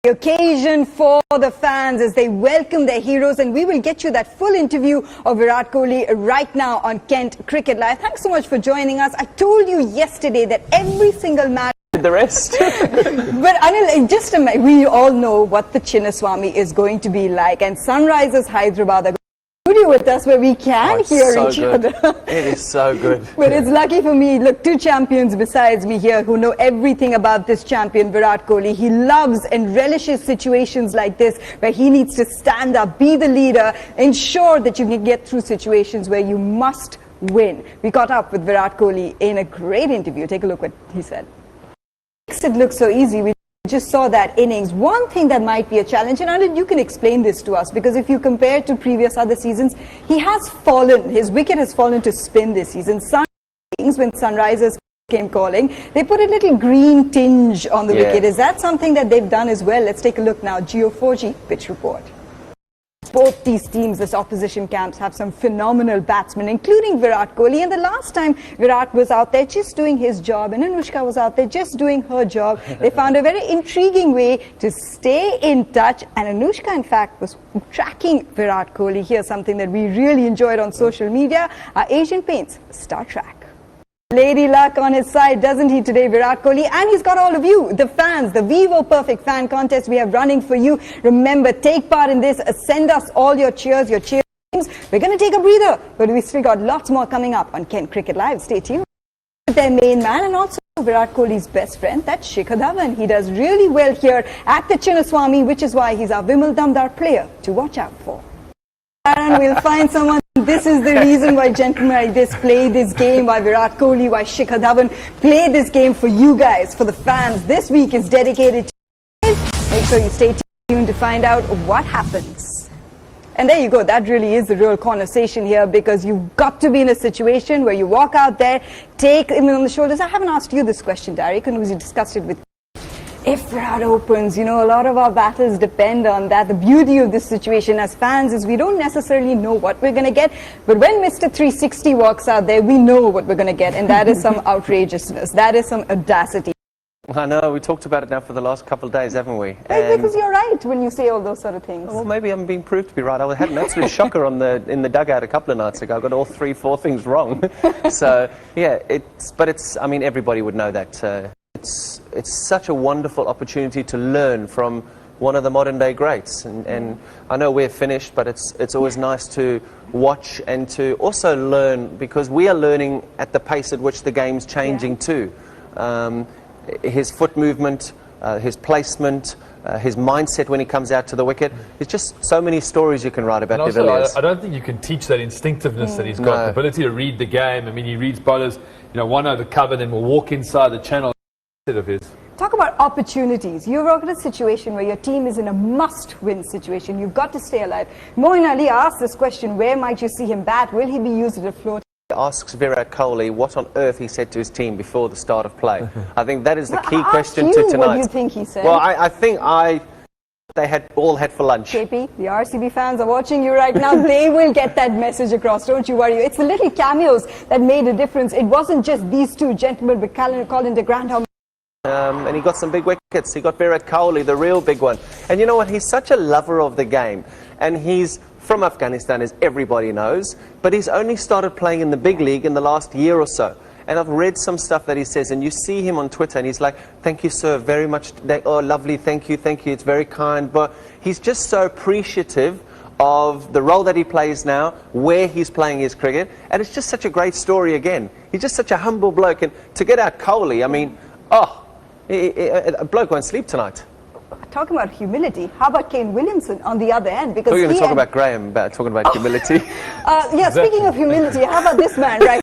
The occasion for the fans as they welcome their heroes, and we will get you that full interview of Virat Kohli right now on Kent Cricket Live. Thanks so much for joining us. I told you yesterday that every single match the rest. But Anil, just we all know what the Chinnaswamy is going to be like, and Sunrisers Hyderabad are studio with us where we can hear each other. It is so good. But it's lucky for me, look, two champions besides me here who know everything about this champion, Virat Kohli. He loves and relishes situations like this where he needs to stand up, be the leader, ensure that you can get through situations where you must win. We caught up with Virat Kohli in a great interview. Take a look what he said. Makes it look so easy. We just saw that innings. One thing that might be a challenge, and Anil, you can explain this to us, because if you compare to previous other seasons, he has fallen, his wicket has fallen to spin this season. Some innings when Sunrisers came calling, they put a little green tinge on the wicket. Is that something that they've done as well? Let's take a look now. Geo4G pitch report. Both these teams, this opposition camps, have some phenomenal batsmen, including Virat Kohli. And the last time Virat was out there just doing his job and Anushka was out there just doing her job, they found a very intriguing way to stay in touch. And Anushka, in fact, was tracking Virat Kohli. Here's something that we really enjoyed on social media. Our Asian paints Star Trek. Lady luck on his side, doesn't he today, Virat Kohli? And he's got all of you, the fans, the Vivo Perfect Fan Contest we have running for you. Remember, take part in this. Send us all your cheers, your cheer teams. We're going to take a breather, but we still got lots more coming up on Kent Cricket Live. Stay tuned. Their main man and also Virat Kohli's best friend, that's Shikhar Dhawan. He does really well here at the Chinnaswamy, which is why he's our Vimal Damdar player to watch out for. And we'll find someone. This is the reason why gentlemen like this play this game, why Virat Kohli, why Shikhar Dhawan play this game for you guys, for the fans. This week is dedicated to you guys. Make sure you stay tuned to find out what happens. And there you go, that really is the real conversation here, because you've got to be in a situation where you walk out there, take him on the shoulders. I haven't asked you this question, Derek, and we discussed it with you. If Virat opens, you know, a lot of our battles depend on that. The beauty of this situation as fans is we don't necessarily know what we're going to get. But when Mr. 360 walks out there, we know what we're going to get. And that is some outrageousness. That is some audacity. I know, we talked about it now for the last couple of days, haven't we? Right, because you're right when you say all those sort of things. Well, maybe I'm being proved to be right. I had an absolute shocker in the dugout a couple of nights ago. I got all 3-4 things wrong. So, yeah, I mean, everybody would know that. It's such a wonderful opportunity to learn from one of the modern day greats, and I know we're finished, but it's always nice to watch and to also learn, because we are learning at the pace at which the game's changing too. His foot movement, his placement, his mindset when he comes out to the wicket. There's just so many stories you can write about De Villiers. I don't think you can teach that instinctiveness that he's got, the ability to read the game. I mean, he reads bowlers, you know, one over cover, then will walk inside the channel of his. Talk about opportunities. You're in a situation where your team is in a must-win situation. You've got to stay alive. Moin Ali asked this question, where might you see him bat? Will he be used at a float? He asks Virat Kohli what on earth he said to his team before the start of play. I think that is the key question to tonight. What do you think he said? Well, I think they all had for lunch. JP, the RCB fans are watching you right now. They will get that message across. Don't you worry. It's the little cameos that made a difference. It wasn't just these two gentlemen, but Colin de Grandhomme. And he got some big wickets. He got Virat Kohli, the real big one. And you know what? He's such a lover of the game. And he's from Afghanistan, as everybody knows. But he's only started playing in the big league in the last year or so. And I've read some stuff that he says. And you see him on Twitter and he's like, thank you, sir, very much. Oh, lovely. Thank you. Thank you. It's very kind. But he's just so appreciative of the role that he plays now, where he's playing his cricket. And it's just such a great story again. He's just such a humble bloke. And to get out Kohli, I mean, a bloke won't sleep tonight. Talking about humility, how about Kane Williamson on the other end? Because we're going to talk about Graham, talking about humility. Yeah, speaking of humility, how about this man right